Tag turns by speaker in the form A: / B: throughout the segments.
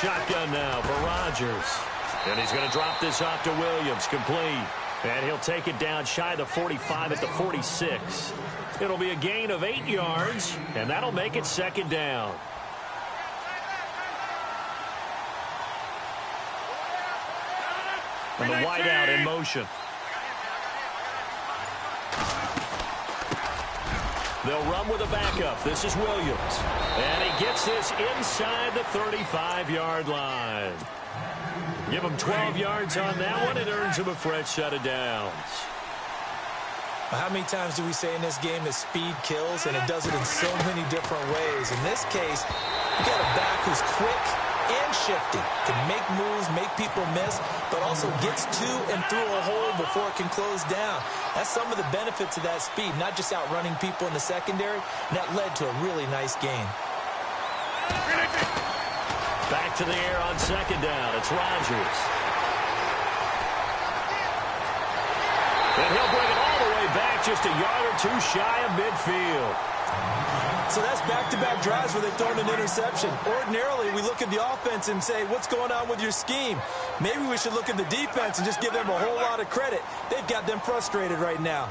A: shotgun now for Rodgers. And he's going to drop this off to Williams, complete. And he'll take it down shy of the 45 at the 46. It'll be a gain of 8 yards, and that'll make it second down. And the wideout in motion. They'll run with a backup. This is Williams. And he gets this inside the 35-yard line. Give him 12 yards on that one. It earns him a fresh set of downs.
B: How many times do we say in this game that speed kills, and it does it in so many different ways? In this case, you got a back who's quick and shifty, can make moves, make people miss, but also gets to and through a hole before it can close down. That's some of the benefits of that speed, not just outrunning people in the secondary, and that led to a really nice gain.
A: Back to the air on second down. It's Rodgers. And he'll bring it all the way back, just a yard or two shy of midfield.
B: So that's back-to-back drives where they've thrown an interception. Ordinarily, we look at the offense and say, what's going on with your scheme? Maybe we should look at the defense and just give them a whole lot of credit. They've got them frustrated right now.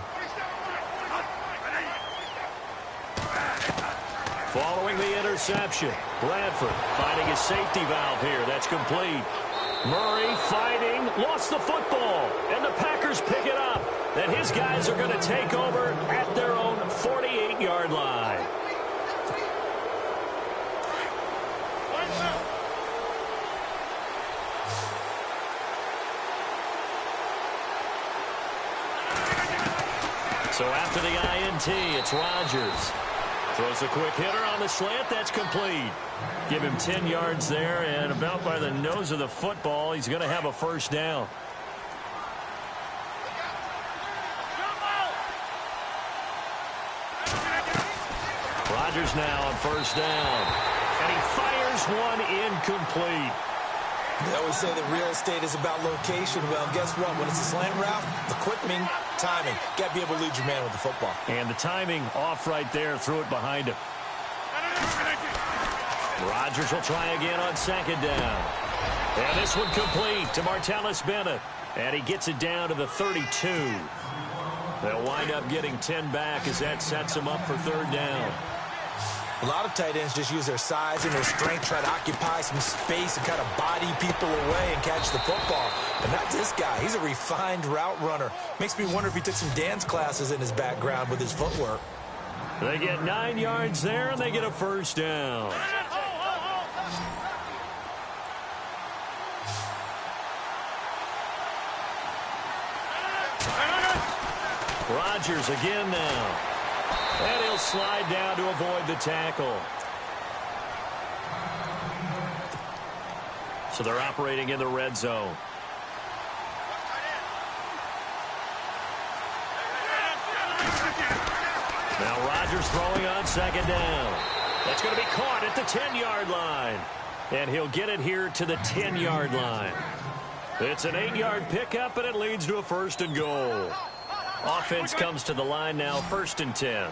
A: Following the interception, Bradford finding his safety valve here. That's complete. Murray fighting, lost the football, and the Packers pick it up. And his guys are going to take over at their own 48-yard line. So after the INT, it's Rodgers. Throws a quick hitter on the slant. That's complete. Give him 10 yards there, and about by the nose of the football, he's going to have a first down. Rodgers now on first down. And he fires one incomplete.
B: They always say that real estate is about location. Well, guess what? When it's a slant route, the quickening, timing. Got to be able to lead your man with the football.
A: And the timing off right there. Threw it behind him. Rodgers will try again on second down. And this one complete to Martellus Bennett. And he gets it down to the 32. They'll wind up getting 10 back as that sets him up for third down.
B: A lot of tight ends just use their size and their strength, try to occupy some space and kind of body people away and catch the football. But not this guy. He's a refined route runner. Makes me wonder if he took some dance classes in his background with his footwork.
A: They get 9 yards there, and they get a first down. Rodgers again now. And he'll slide down to avoid the tackle. So they're operating in the red zone. Now Rodgers throwing on second down. That's going to be caught at the 10-yard line. And he'll get it here to the 10-yard line. It's an 8-yard pickup, and it leads to a first and goal. Offense comes to the line now, first and 10.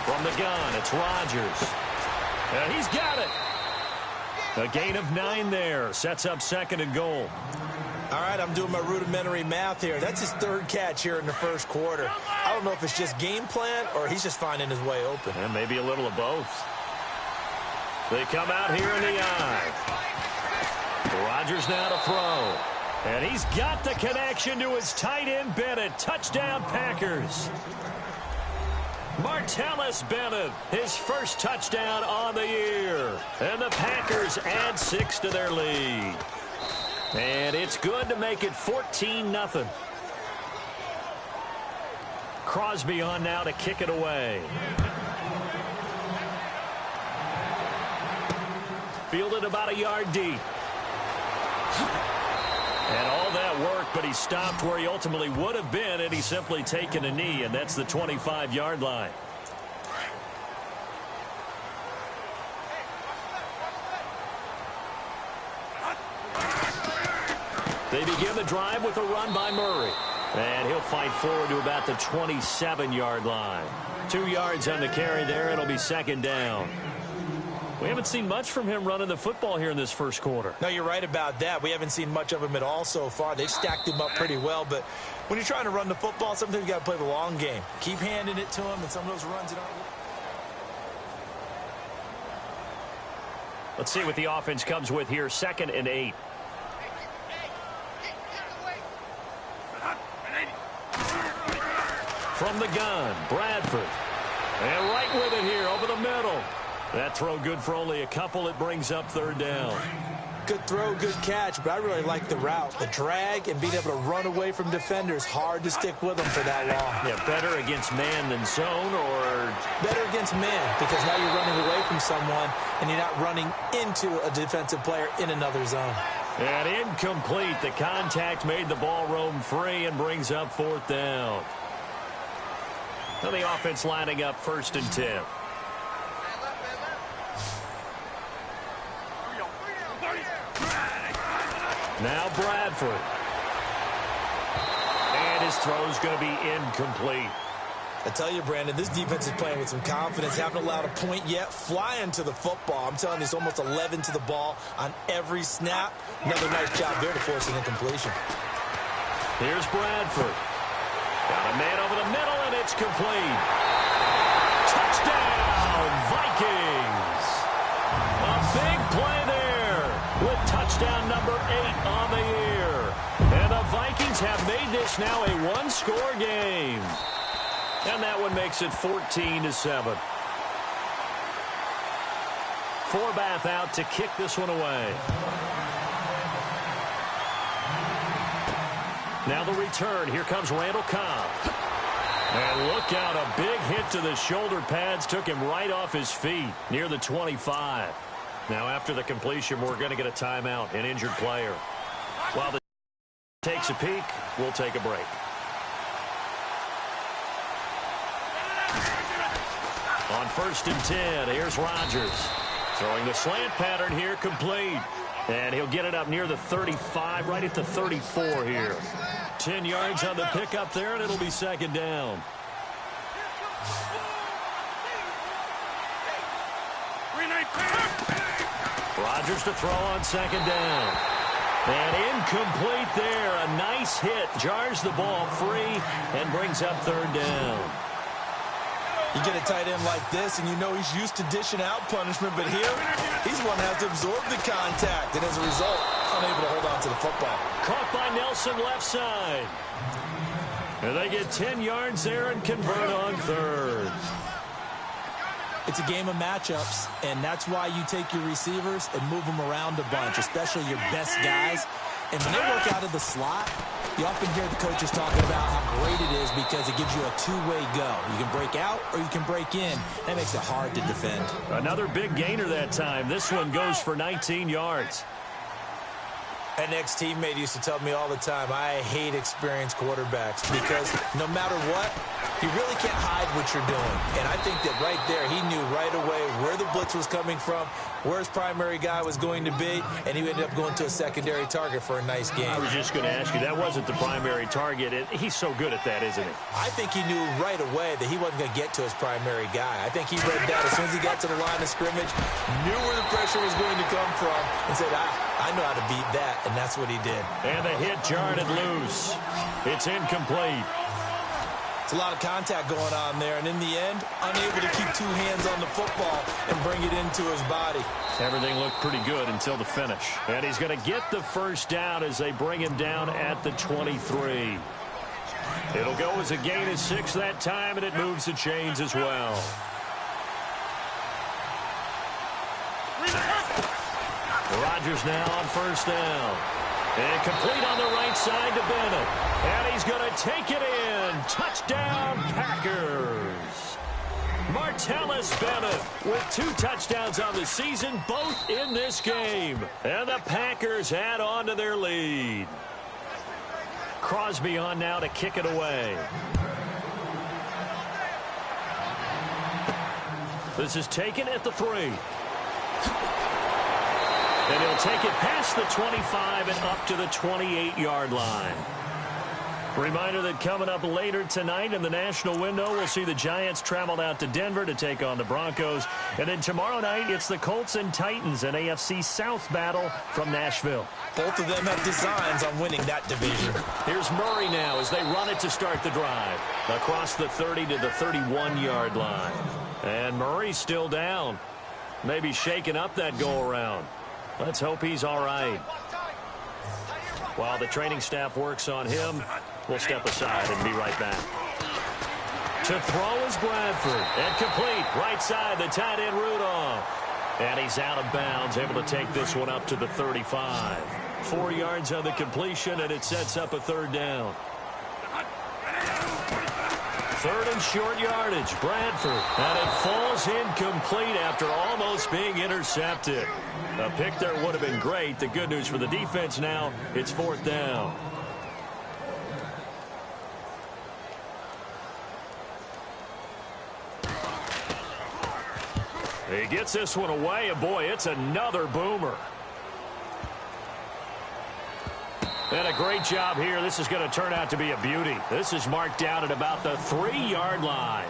A: From the gun, it's Rodgers. And he's got it. A gain of 9 there. Sets up second and goal.
B: All right, I'm doing my rudimentary math here. That's his third catch here in the first quarter. I don't know if it's just game plan or he's just finding his way open.
A: And maybe a little of both. They come out here in the eye. Rodgers now to throw. And he's got the connection to his tight end, Bennett. Touchdown, Packers. Martellus Bennett, his first touchdown on the year. And the Packers add 6 to their lead. And it's good to make it 14-0. Crosby on now to kick it away. Fielded about a yard deep. And all that work, but he stopped where he ultimately would have been, and he's simply taken a knee, and that's the 25-yard line. They begin the drive with a run by Murray. And he'll fight forward to about the 27-yard line. 2 yards on the carry there. It'll be second down. We haven't seen much from him running the football here in this first quarter.
B: No, you're right about that. We haven't seen much of him at all so far. They've stacked him up pretty well, but when you're trying to run the football, sometimes you got to play the long game. Keep handing it to him, and some of those runs that aren't.
A: Let's see what the offense comes with here. 2nd and 8. From the gun, Bradford. And right with it here over the middle. That throw good for only a couple. It brings up 3rd down.
B: Good throw, good catch, but I really like the route. The drag and being able to run away from defenders. Hard to stick with them for that long.
A: Yeah, better against man than zone, or?
B: Better against man, because now you're running away from someone and you're not running into a defensive player in another zone.
A: And incomplete. The contact made the ball roam free and brings up 4th down. Now the offense lining up 1st and 10. Now Bradford. And his throw's going to be incomplete.
B: I tell you, Brandon, this defense is playing with some confidence. Haven't allowed a point yet. Flying to the football. I'm telling you, it's almost 11 to the ball on every snap. Another nice job there to force an incompletion.
A: Here's Bradford. Got a man over the middle, and it's complete. Touchdown, Vikings. A big play there with touchdown number 8 on the year. And the Vikings have made this now a one-score game. And that one makes it 14-7. Forbath out to kick this one away. Now the return. Here comes Randall Cobb. And look out, a big hit to the shoulder pads. Took him right off his feet near the 25. Now after the completion, we're going to get a timeout, an injured player. While the takes a peek, we'll take a break. On 1st and 10, here's Rodgers. Throwing the slant pattern here, complete. And he'll get it up near the 35, right at the 34 here. 10 yards on the pickup there, and it'll be 2nd down. Rodgers to throw on 2nd down. And incomplete there. A nice hit. Jars the ball free and brings up 3rd down.
B: You get a tight end like this, and you know he's used to dishing out punishment, but here, he's one that has to absorb the contact, and as a result, unable to hold on to the football.
A: Caught by Nelson left side. And they get 10 yards there and convert on 3rd.
B: It's a game of matchups, and that's why you take your receivers and move them around a bunch, especially your best guys. And when they work out of the slot, you often hear the coaches talking about how great it is because it gives you a two-way go. You can break out or you can break in. That makes it hard to defend.
A: Another big gainer that time. This one goes for 19 yards.
B: An ex-teammate used to tell me all the time, I hate experienced quarterbacks because no matter what, you really can't hide what you're doing. And I think that right there, he knew right away where the blitz was coming from, where his primary guy was going to be, and he ended up going to a secondary target for a nice game.
A: I was just going to ask you, that wasn't the primary target. He's so good at that, isn't he?
B: I think he knew right away that he wasn't going to get to his primary guy. I think he read that as soon as he got to the line of scrimmage, knew where the pressure was going to come from, and said, I know how to beat that, and that's what he did.
A: And the hit jarred it loose. It's incomplete.
B: It's a lot of contact going on there, and in the end, unable to keep 2 hands on the football and bring it into his body.
A: Everything looked pretty good until the finish. And he's going to get the 1st down as they bring him down at the 23. It'll go as a gain of 6 that time, and it moves the chains as well. Rodgers now on 1st down. And complete on the right side to Bennett. And he's going to take it in. Touchdown, Packers. Martellus Bennett with 2 touchdowns on the season, both in this game. And the Packers add on to their lead. Crosby on now to kick it away. This is taken at the 3. And he'll take it past the 25 and up to the 28-yard line. Reminder that coming up later tonight in the national window, we'll see the Giants travel out to Denver to take on the Broncos. And then tomorrow night, it's the Colts and Titans, an AFC South battle from Nashville.
B: Both of them have designs on winning that division.
A: Here's Murray now as they run it to start the drive. Across the 30 to the 31-yard line. And Murray's still down. Maybe shaking up that go-around. Let's hope he's all right. While the training staff works on him, we'll step aside and be right back. To throw is Bradford. And complete. Right side, the tight end Rudolph. And he's out of bounds, able to take this one up to the 35. 4 yards on the completion, and it sets up a third down. Third and short yardage, Bradford. And it falls incomplete after almost being intercepted. A pick there would have been great. The good news for the defense now, it's fourth down. He gets this one away, and boy, it's another boomer. And a great job here. This is going to turn out to be a beauty. This is marked down at about the 3-yard line.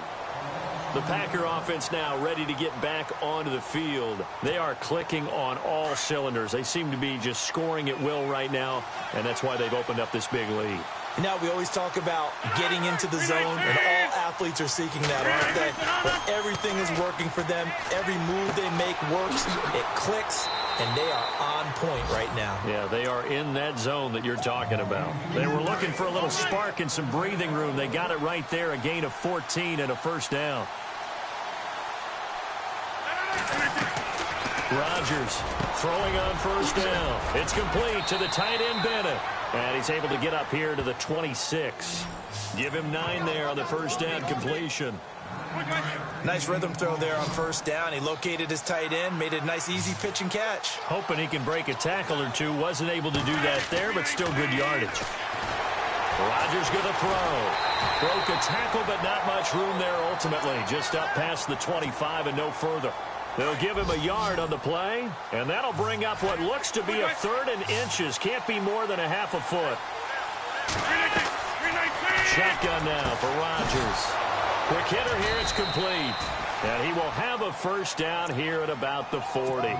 A: The Packer offense now ready to get back onto the field. They are clicking on all cylinders. They seem to be just scoring at will right now, and that's why they've opened up this big lead.
B: Now we always talk about getting into the zone, and all athletes are seeking that, aren't they? But everything is working for them. Every move they make works. It clicks, and they are on point right now.
A: Yeah, they are in that zone that you're talking about. They were looking for a little spark and some breathing room. They got it right there, a gain of 14 and a first down. Rodgers throwing on first down. It's complete to the tight end Bennett. And he's able to get up here to the 26. Give him 9 there on the first down completion.
B: Nice rhythm throw there on first down. He located his tight end, made a nice easy pitch and catch.
A: Hoping he can break a tackle or two. Wasn't able to do that there, but still good yardage. Rodgers going to throw. Broke a tackle, but not much room there ultimately. Just up past the 25 and no further. They'll give him a yard on the play, and that'll bring up what looks to be a 3rd and inches. Can't be more than a half a foot. Shotgun now for Rodgers. Quick hitter here, it's complete. And he will have a first down here at about the 40.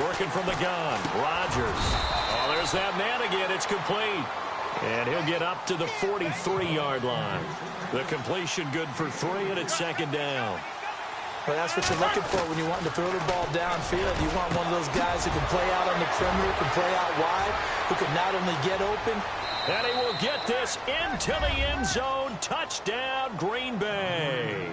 A: Working from the gun, Rodgers. Oh, there's that man again. It's complete. And he'll get up to the 43-yard line. The completion good for 3, and it's second down.
B: Well, that's what you're looking for when you want to throw the ball downfield. You want one of those guys who can play out on the perimeter, can play out wide, who can not only get open.
A: And he will get this into the end zone. Touchdown, Green Bay.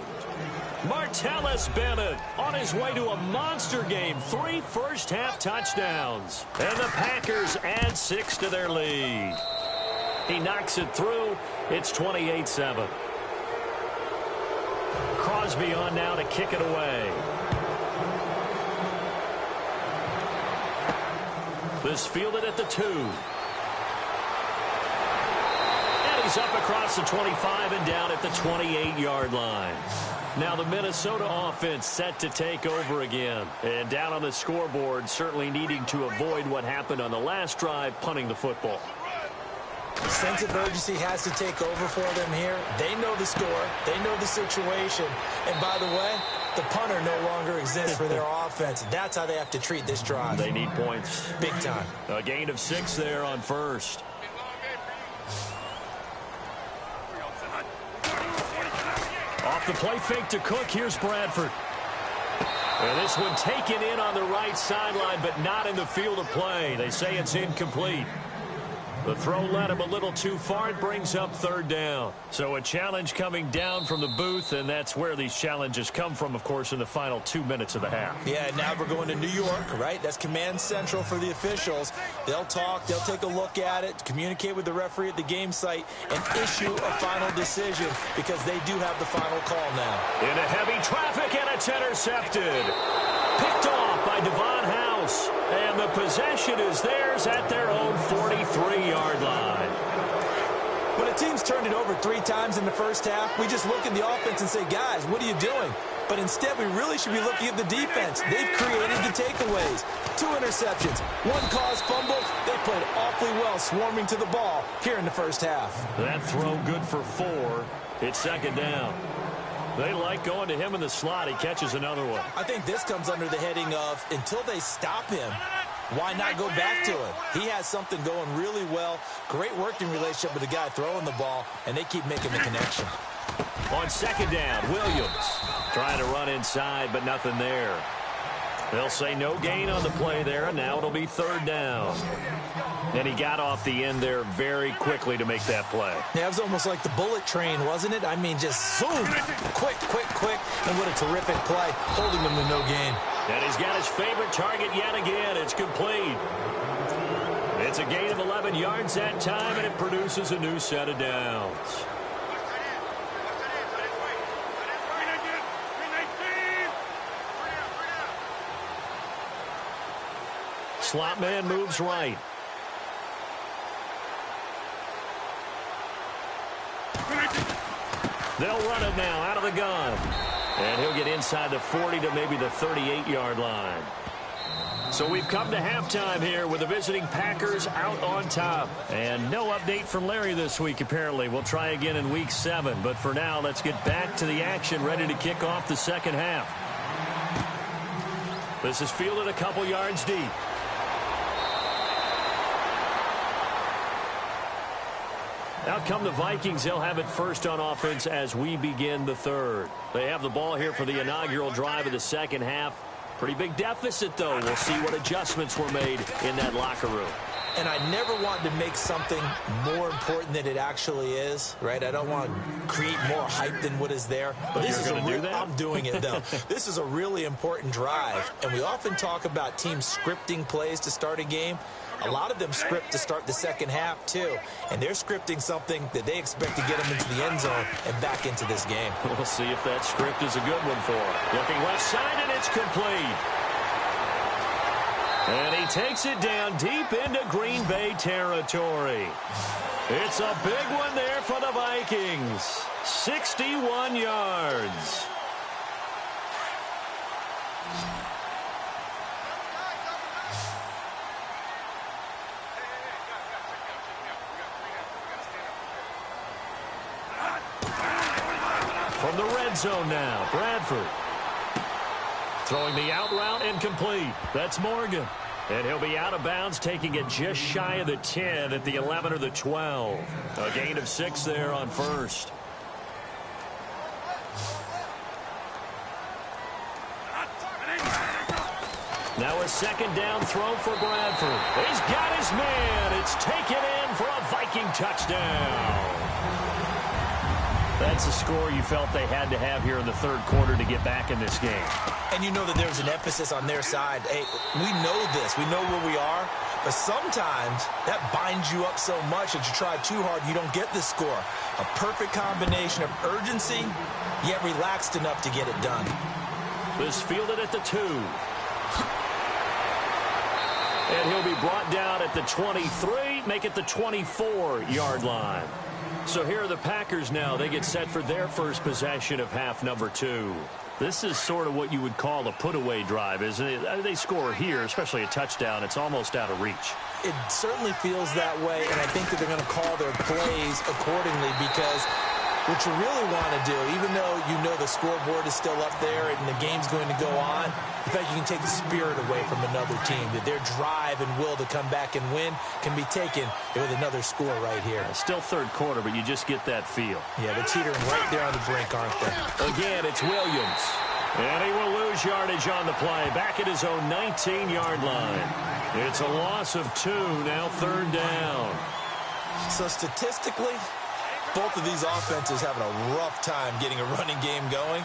A: Martellus Bennett on his way to a monster game. 3 first-half touchdowns. And the Packers add 6 to their lead. He knocks it through. It's 28-7. Crosby on now to kick it away. This fielded at the 2. And he's up across the 25 and down at the 28-yard line. Now the Minnesota offense set to take over again. And down on the scoreboard, certainly needing to avoid what happened on the last drive, punting the football.
B: The sense of urgency has to take over for them here. They know the score. They know the situation. And by the way, the punter no longer exists for their offense. That's how they have to treat this drive.
A: They need points.
B: Big time.
A: A gain of 6 there on first. Off the play fake to Cook. Here's Bradford. And this one taken in on the right sideline, but not in the field of play. They say it's incomplete. The throw led him a little too far. It brings up third down. So a challenge coming down from the booth, and that's where these challenges come from, of course, in the final 2 minutes of the half.
B: Yeah, now we're going to New York, right? That's command central for the officials. They'll talk, they'll take a look at it, communicate with the referee at the game site, and issue a final decision because they do have the final call now.
A: Into heavy traffic, and it's intercepted. Picked off by Devon House. And the possession is theirs at their own 43-yard line.
B: When a team's turned it over 3 times in the first half, we just look at the offense and say, guys, what are you doing? But instead, we really should be looking at the defense. They've created the takeaways. 2 interceptions, 1 caused fumble. They played awfully well swarming to the ball here in the first half.
A: That throw good for 4. It's second down. They like going to him in the slot. He catches another one.
B: I think this comes under the heading of until they stop him, why not go back to it? He has something going really well. Great working relationship with the guy throwing the ball, and they keep making the connection.
A: On second down, Williams trying to run inside, but nothing there. They'll say no gain on the play there, and now it'll be third down. And he got off the end there very quickly to make that play.
B: Yeah, it was almost like the bullet train, wasn't it? I mean, just zoom, quick, and what a terrific play, holding them to no gain.
A: And he's got his favorite target yet again. It's complete. It's a gain of 11 yards that time, and it produces a new set of downs. Slot man moves right. They'll run it now out of the gun. And he'll get inside the 40 to maybe the 38-yard line. So we've come to halftime here with the visiting Packers out on top. And no update from Larry this week, apparently. We'll try again in Week 7. But for now, let's get back to the action, ready to kick off the second half. This is fielded a couple yards deep. Out come the Vikings. They'll have it first on offense as we begin the third. They have the ball here for the inaugural drive of the second half. Pretty big deficit, though. We'll see what adjustments were made in that locker room.
B: And I never want to make something more important than it actually is, right? I don't want to create more hype than what is there. But this is I'm doing it, though. This is a really important drive. And we often talk about teams scripting plays to start a game. A lot of them script to start the second half, too. And they're scripting something that they expect to get them into the end zone and back into this game.
A: We'll see if that script is a good one for them. Looking left side, and it's complete. And he takes it down deep into Green Bay territory. It's a big one there for the Vikings. 61 yards. From the red zone now, Bradford. Throwing the out route incomplete. That's Morgan. And he'll be out of bounds, taking it just shy of the 10 at the 11 or the 12. A gain of 6 there on first. Now a second down throw for Bradford. He's got his man. It's taken in for a Viking touchdown. That's a score you felt they had to have here in the third quarter to get back in this game.
B: And you know that there's an emphasis on their side. Hey, we know this. We know where we are. But sometimes that binds you up so much that you try too hard, you don't get the score. A perfect combination of urgency, yet relaxed enough to get it done.
A: This fielded at the 2. And he'll be brought down at the 23, make it the 24-yard line. So here are the Packers now. They get set for their first possession of half number 2. This is sort of what you would call a put-away drive, isn't it? They score here, especially a touchdown. It's almost out of reach.
B: It certainly feels that way, and I think that they're going to call their plays accordingly because what you really want to do, even though you know the scoreboard is still up there and the game's going to go on, in fact, you can take the spirit away from another team, that their drive and will to come back and win can be taken with another score right here.
A: Still third quarter, but you just get that feel.
B: Yeah, they're teetering right there on the brink, aren't they?
A: Again, it's Williams. And he will lose yardage on the play, back at his own 19-yard line. It's a loss of 2, now third down.
B: So statistically, both of these offenses having a rough time getting a running game going.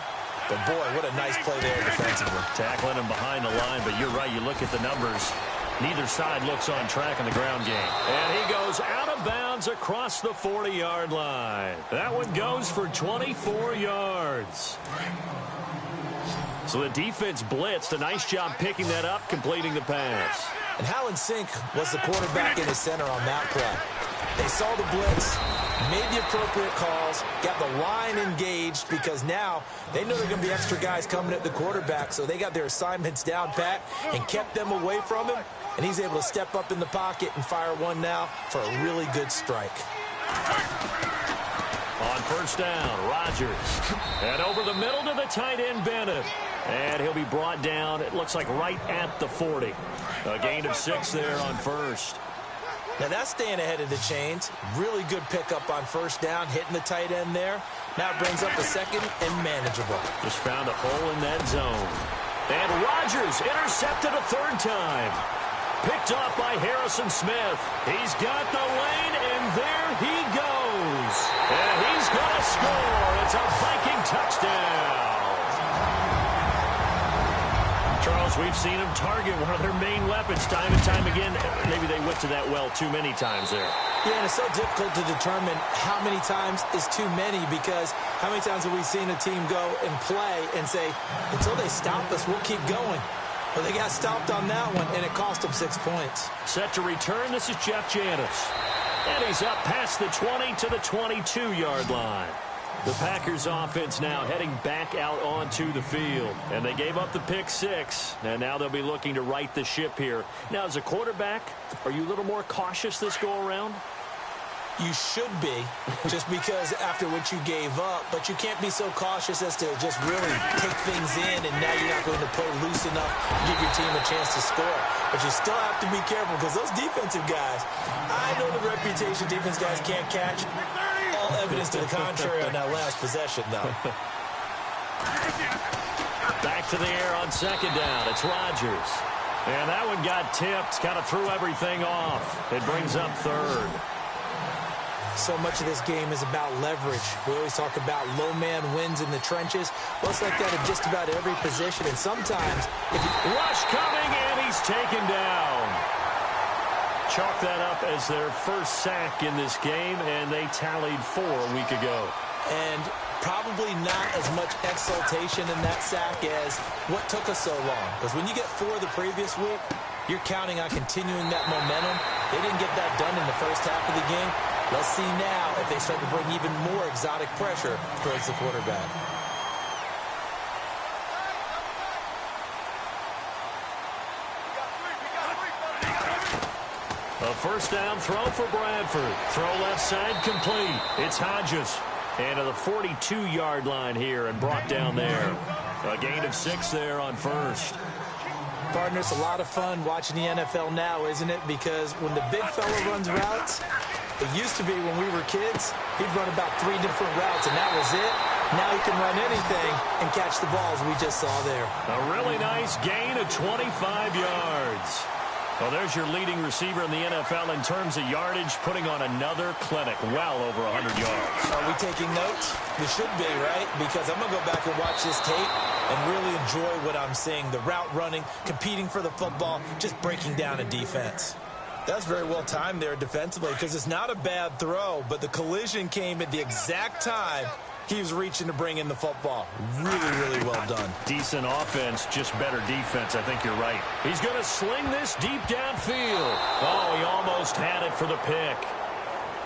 B: But, boy, what a nice play there defensively.
A: Tackling him behind the line, but you're right. You look at the numbers. Neither side looks on track in the ground game. And he goes out of bounds across the 40-yard line. That one goes for 24 yards. So the defense blitzed. A nice job picking that up, completing the pass.
B: And how in sync was the quarterback in the center on that play? They saw the blitz, Made the appropriate calls, got the line engaged because now they know there are going to be extra guys coming at the quarterback, so they got their assignments down pat and kept them away from him, and he's able to step up in the pocket and fire one now for a really good strike.
A: On first down, Rodgers. And over the middle to the tight end, Bennett. And he'll be brought down, it looks like right at the 40. A gain of 6 there on first.
B: Now that's staying ahead of the chains. Really good pickup on first down, hitting the tight end there. Now it brings up a second and manageable.
A: Just found a hole in that zone. And Rodgers intercepted a third time. Picked off by Harrison Smith. He's got the lane, and there he goes. And he's going to score. It's a Viking touchdown. Charles, we've seen him target one of their main weapons time and time again. Maybe they went to that well too many times there.
B: Yeah, and it's so difficult to determine how many times is too many, because how many times have we seen a team go and play and say, until they stop us, we'll keep going. Well, they got stopped on that one, and it cost them 6 points.
A: Set to return, this is Jeff Janis. And he's up past the 20 to the 22-yard line. The Packers offense now heading back out onto the field. And they gave up the pick 6. And now they'll be looking to right the ship here. Now, as a quarterback, are you a little more cautious this go-around?
B: You should be, just because after what you gave up. But you can't be so cautious as to just really take things in, and now you're not going to play loose enough to give your team a chance to score. But you still have to be careful, because those defensive guys, I know the reputation defense guys can't catch. All evidence to the contrary on that last possession, though.
A: Back to the air on second down. It's Rodgers. And that one got tipped, kind of threw everything off. It brings up third.
B: So much of this game is about leverage. We always talk about low man wins in the trenches. Well, it's like that in just about every position. And sometimes, if you...
A: Rush coming, and he's taken down. Chalk that up as their first sack in this game, and they tallied 4 a week ago.
B: And probably not as much exultation in that sack as what took us so long. Because when you get 4 the previous week, you're counting on continuing that momentum. They didn't get that done in the first half of the game. Let's see now if they start to bring even more exotic pressure towards the quarterback.
A: A first down throw for Bradford. Throw left side complete. It's Hodges. And to the 42-yard line here and brought down there. A gain of 6 there on first.
B: Partner, it's a lot of fun watching the NFL now, isn't it? Because when the big fella runs routes, it used to be when we were kids, he'd run about 3 different routes, and that was it. Now he can run anything and catch the balls we just saw there.
A: A really nice gain of 25 yards. Well, there's your leading receiver in the NFL in terms of yardage, putting on another clinic, well over 100 yards.
B: Are we taking notes? We should be, right? Because I'm going to go back and watch this tape and really enjoy what I'm seeing. The route running, competing for the football, just breaking down a defense. That's very well timed there defensively, because it's not a bad throw, but the collision came at the exact time he was reaching to bring in the football. Really, really well done.
A: Decent offense, just better defense. I think you're right. He's going to sling this deep downfield. Oh, he almost had it for the pick.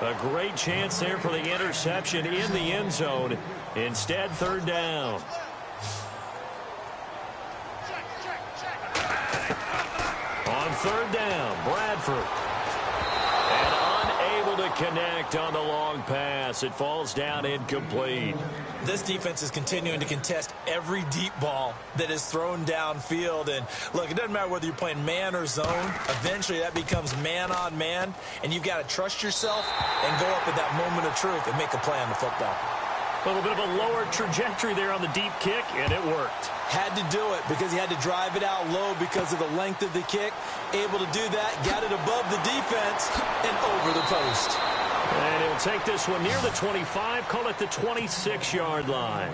A: A great chance there for the interception in the end zone. Instead, third down. On third down, Bradford. And unable to connect on the long pass. It falls down incomplete.
B: This defense is continuing to contest every deep ball that is thrown downfield. And look, it doesn't matter whether you're playing man or zone. Eventually that becomes man on man. And you've got to trust yourself and go up at that moment of truth and make a play on the football.
A: A little bit of a lower trajectory there on the deep kick, and it worked.
B: Had to do it because he had to drive it out low because of the length of the kick. Able to do that, got it above the defense and over the post.
A: And he'll take this one near the 25, call it the 26-yard line.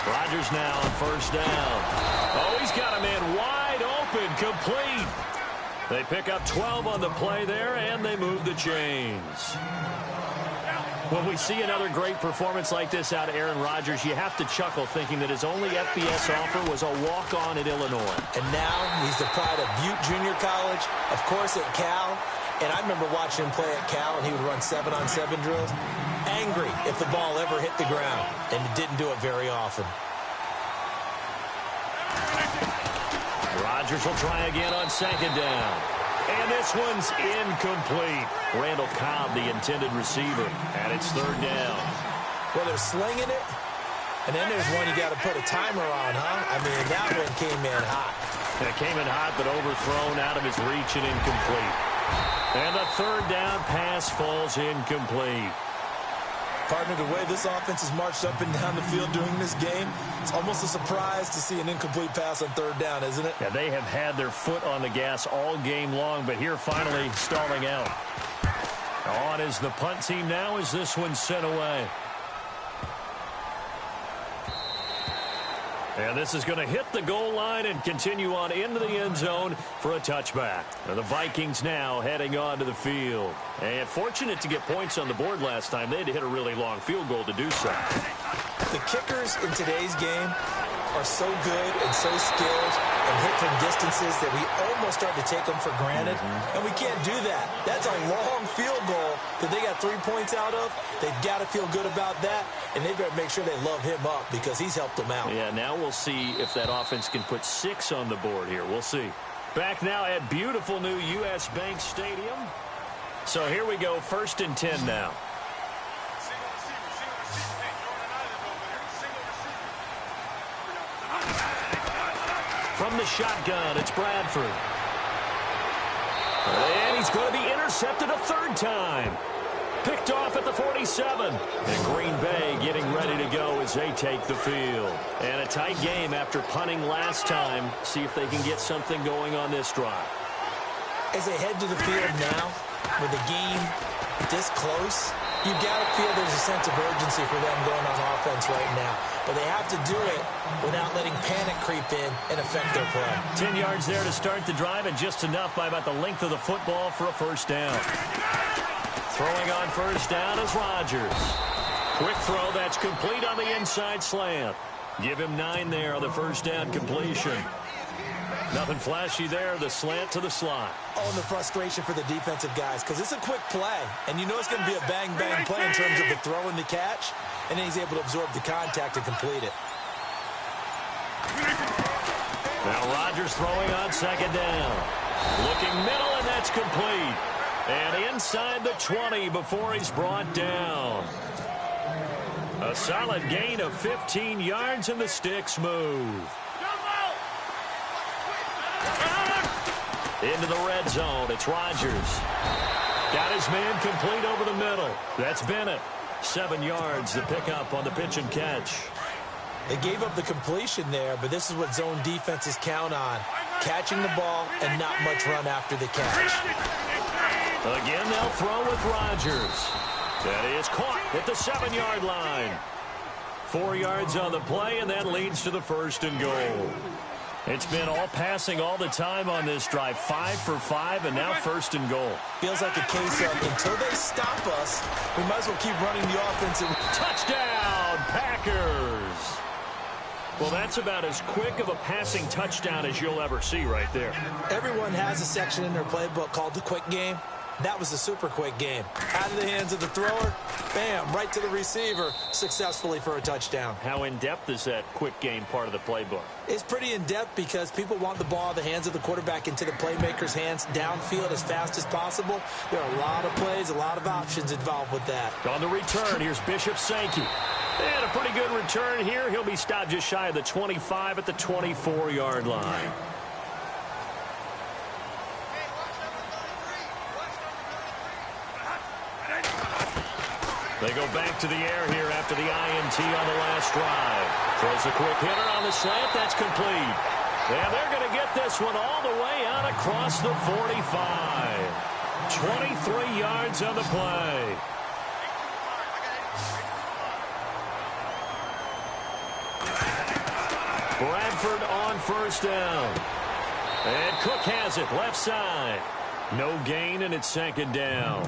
A: Rodgers now on first down. Oh, he's got a man wide open, complete. They pick up 12 on the play there, and they move the chains. When we see another great performance like this out of Aaron Rodgers, you have to chuckle thinking that his only FBS offer was a walk-on at Illinois.
B: And now he's the pride of Butte Junior College, of course at Cal. And I remember watching him play at Cal, and he would run 7-on-7 drills. Angry if the ball ever hit the ground, and it didn't do it very often.
A: Rodgers will try again on second down. And this one's incomplete. Randall Cobb, the intended receiver, and it's third down.
B: Well, they're slinging it, and then there's one you got to put a timer on, huh? I mean, that one came in hot.
A: It came in hot, but overthrown out of his reach and incomplete. And the third down pass falls incomplete.
B: Partner, the way this offense has marched up and down the field during this game, it's almost a surprise to see an incomplete pass on third down, isn't it?
A: Yeah, they have had their foot on the gas all game long, but here finally stalling out. On is the punt team now as this one's sent away. And this is going to hit the goal line and continue on into the end zone for a touchback. And the Vikings now heading onto the field. And fortunate to get points on the board last time. They had to hit a really long field goal to do so.
B: The kickers in today's game are so good and so skilled and hit from distances that we almost start to take them for granted. And we can't do that. That's a long field goal that they got 3 points out of. They've got to feel good about that, and they better make sure they love him up because he's helped them out.
A: Yeah, now we'll see if that offense can put 6 on the board here. We'll see. Back now at beautiful new U.S. Bank Stadium. So here we go, 1st and 10 now. From the shotgun, it's Bradford. And he's going to be intercepted a third time. Picked off at the 47. And Green Bay getting ready to go as they take the field. And a tight game after punting last time. See if they can get something going on this drive.
B: As they head to the field now, with the game this close, you've got to feel there's a sense of urgency for them going on offense right now. But they have to do it without letting panic creep in and affect their play.
A: 10 yards there to start the drive, and just enough by about the length of the football for a first down. Throwing on first down is Rodgers. Quick throw that's complete on the inside slant. Give him 9 there on the first down completion. Nothing flashy there, the slant to the slot.
B: Oh, and the frustration for the defensive guys, because it's a quick play, and you know it's going to be a bang-bang play in terms of the throw and the catch, and then he's able to absorb the contact and complete it.
A: Now Rodgers throwing on second down. Looking middle, and that's complete. And inside the 20 before he's brought down. A solid gain of 15 yards, and the sticks move. Into the red zone, it's Rodgers. Got his man complete over the middle. That's Bennett. 7 yards, the pickup on the pitch and catch.
B: They gave up the completion there, but this is what zone defenses count on. Catching the ball and not much run after the catch.
A: Again, they'll throw with Rodgers. That is caught at the 7-yard line. 4 yards on the play, and that leads to the 1st and goal. It's been all passing all the time on this drive. 5 for 5, and now 1st and goal.
B: Feels like a case of until they stop us, we might as well keep running the offensive.
A: Touchdown, Packers! Well, that's about as quick of a passing touchdown as you'll ever see right there.
B: Everyone has a section in their playbook called the quick game. That was a super quick game. Out of the hands of the thrower, bam, right to the receiver, successfully for a touchdown.
A: How in-depth is that quick game part of the playbook?
B: It's pretty in-depth because people want the ball out of the hands of the quarterback into the playmaker's hands downfield as fast as possible. There are a lot of plays, a lot of options involved with that.
A: On the return, here's Bishop Sankey. And a pretty good return here. He'll be stopped just shy of the 25 at the 24-yard line. They go back to the air here after the INT on the last drive. Throws a quick hitter on the slant. That's complete. And they're going to get this one all the way out across the 45. 23 yards on the play. Bradford on first down. And Cook has it left side. No gain, and it's second down.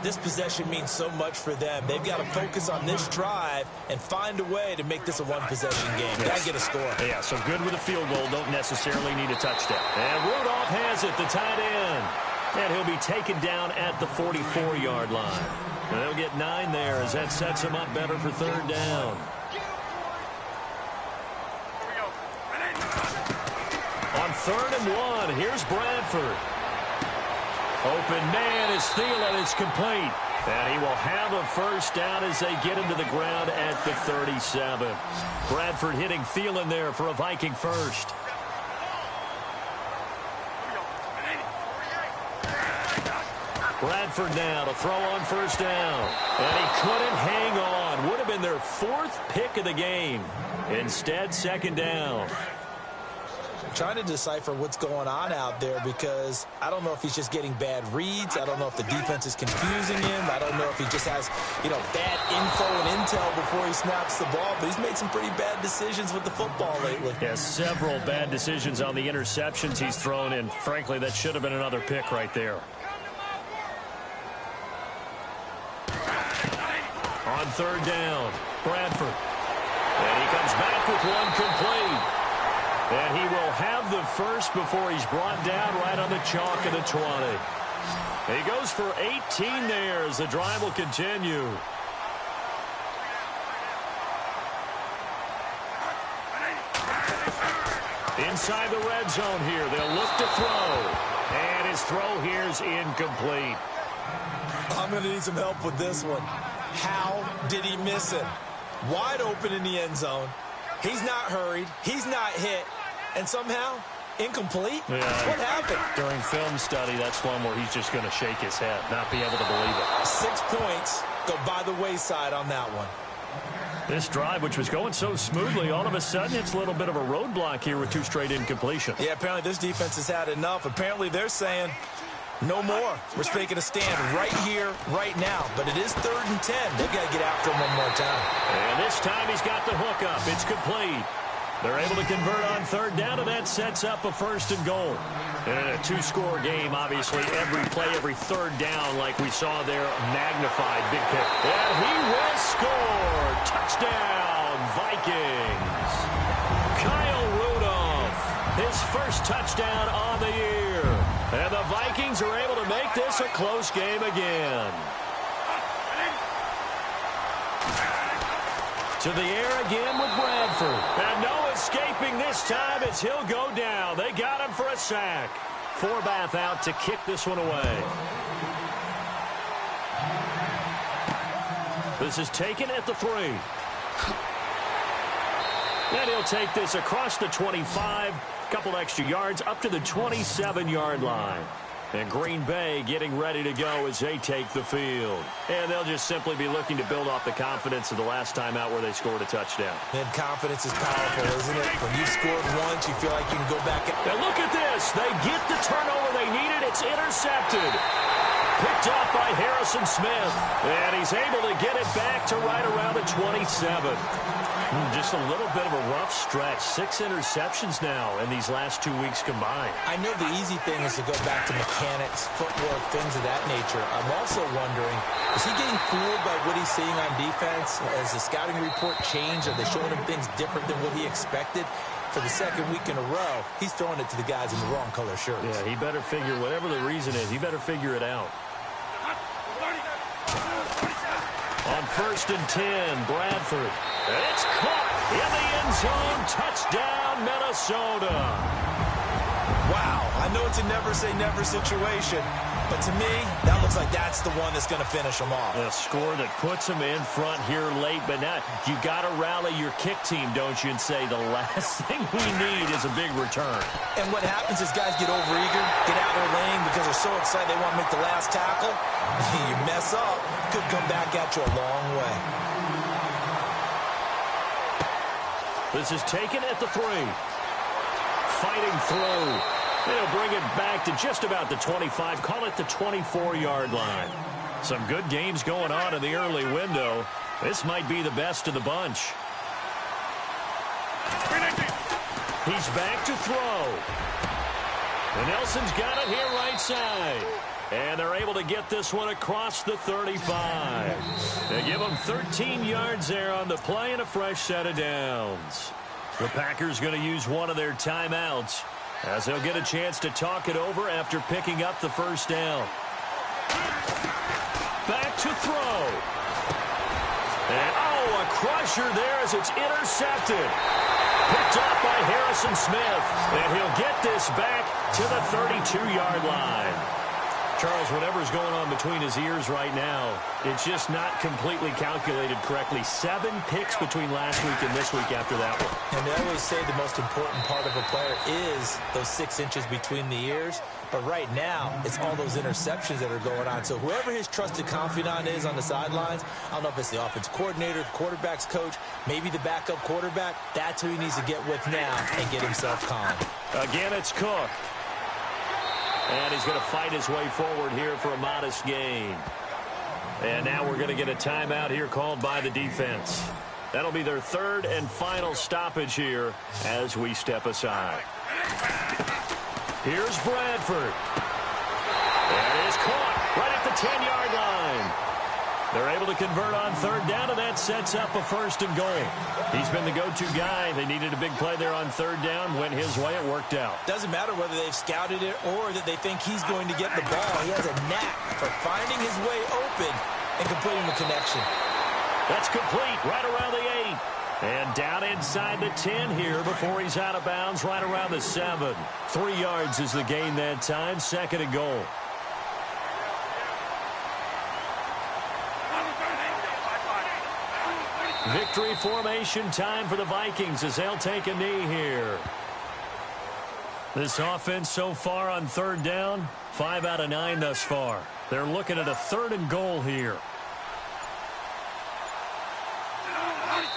B: this possession means so much for them. They've got to focus on this drive and find a way to make this a one-possession game.
A: Yes.
B: Got to get a score.
A: Yeah, so good with a field goal. Don't necessarily need a touchdown. And Rudolph has it, the tight end. And he'll be taken down at the 44-yard line. And they'll get 9 there as that sets him up better for third down. On 3rd and 1, here's Bradford. Open man is Thielen. It's complete. And he will have a first down as they get him to the ground at the 37. Bradford hitting Thielen there for a Viking first. Bradford now to throw on first down. And he couldn't hang on. Would have been their 4th pick of the game. Instead, 2nd down.
B: Trying to decipher what's going on out there because I don't know if he's just getting bad reads. I don't know if the defense is confusing him. I don't know if he just has, bad info and intel before he snaps the ball. But he's made some pretty bad decisions with the football lately.
A: Yeah, several bad decisions on the interceptions he's thrown in. Frankly, that should have been another pick right there. On 3rd down, Bradford. And he comes back with one complete. And he will have the first before he's brought down right on the chalk of the 20. He goes for 18 there as the drive will continue. Inside the red zone here. They'll look to throw. And his throw here is incomplete.
B: I'm going to need some help with this one. How did he miss it? Wide open in the end zone. He's not hurried. He's not hit. And somehow, incomplete?
A: Yeah.
B: What happened?
A: During film study, that's one where he's just going to shake his head, not be able to believe it.
B: 6 points go by the wayside on that one.
A: This drive, which was going so smoothly, all of a sudden it's a little bit of a roadblock here with 2 straight incompletions.
B: Yeah, apparently this defense has had enough. Apparently they're saying, no more. We're taking a stand right here, right now. But it is 3rd and 10. They've got to get after him one more time.
A: And this time he's got the hookup. It's complete. They're able to convert on 3rd down, and that sets up a 1st and goal. And in a 2-score game, obviously, every play, every 3rd down, like we saw there, magnified. Big pick. And he will score. Touchdown, Vikings. Kyle Rudolph, his first touchdown on the year. And the Vikings are able to make this a close game again. To the air again with Bradford. And no escaping this time as he'll go down. They got him for a sack. Forbath out to kick this one away. This is taken at the 3. And he'll take this across the 25. Couple extra yards up to the 27-yard line. And Green Bay getting ready to go as they take the field. And they'll just simply be looking to build off the confidence of the last time out where they scored a touchdown.
B: And confidence is powerful, isn't it? When you've scored once, you feel like you can go back.
A: And look at this. They get the turnover they needed. It's intercepted. Picked off by Harrison Smith. And he's able to get it back to right around the 27. Just a little bit of a rough stretch. 6 interceptions now in these last 2 weeks combined.
B: I know the easy thing is to go back to mechanics, footwork, things of that nature. I'm also wondering, is he getting fooled by what he's seeing on defense? Has the scouting report changed? Are they showing him things different than what he expected? For the 2nd week in a row, he's throwing it to the guys in the wrong color shirts.
A: Yeah, he better figure, whatever the reason is, he better figure it out. On 1st and 10, Bradford. And it's caught in the end zone. Touchdown, Minnesota.
B: Wow, I know it's a never-say-never situation, but to me, that looks like that's the one that's going to finish them off.
A: A score that puts them in front here late, but now you got to rally your kick team, don't you, and say the last thing we need is a big return.
B: And what happens is guys get overeager, get out of their lane because they're so excited they want to make the last tackle. You mess up, could come back at you a long way.
A: This is taken at the 3. Fighting through. They'll bring it back to just about the 25. Call it the 24-yard line. Some good games going on in the early window. This might be the best of the bunch. He's back to throw. And Nelson's got it here right side. And they're able to get this one across the 35. They give them 13 yards there on the play and a fresh set of downs. The Packers going to use one of their timeouts as they'll get a chance to talk it over after picking up the first down. Back to throw. And, a crusher there as it's intercepted. Picked off by Harrison Smith. And he'll get this back to the 32-yard line. Charles, whatever's going on between his ears right now, it's just not completely calculated correctly. 7 picks between last week and this week after that one.
B: And they always say the most important part of a player is those 6 inches between the ears. But right now, it's all those interceptions that are going on. So whoever his trusted confidant is on the sidelines, I don't know if it's the offense coordinator, the quarterback's coach, maybe the backup quarterback, that's who he needs to get with now and get himself calm.
A: Again, it's Cook. And he's going to fight his way forward here for a modest gain. And now we're going to get a timeout here called by the defense. That'll be their 3rd and final stoppage here as we step aside. Here's Bradford. And it is caught right at the 10-yard line. They're able to convert on 3rd down, and that sets up a 1st and goal. He's been the go-to guy. They needed a big play there on 3rd down. Went his way. It worked out.
B: Doesn't matter whether they've scouted it or that they think he's going to get the ball. He has a knack for finding his way open and completing the connection.
A: That's complete right around the 8. And down inside the 10 here before he's out of bounds right around the 7. 3 yards is the gain that time. 2nd and goal. Victory formation time for the Vikings as they'll take a knee here. This offense so far on 3rd down, 5 out of 9 thus far. They're looking at a 3rd and goal here.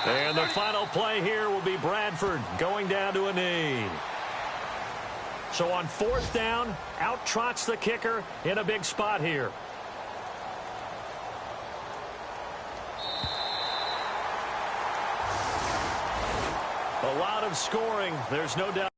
A: And the final play here will be Bradford going down to a knee. So on 4th down, out trots the kicker in a big spot here. A lot of scoring. There's no doubt.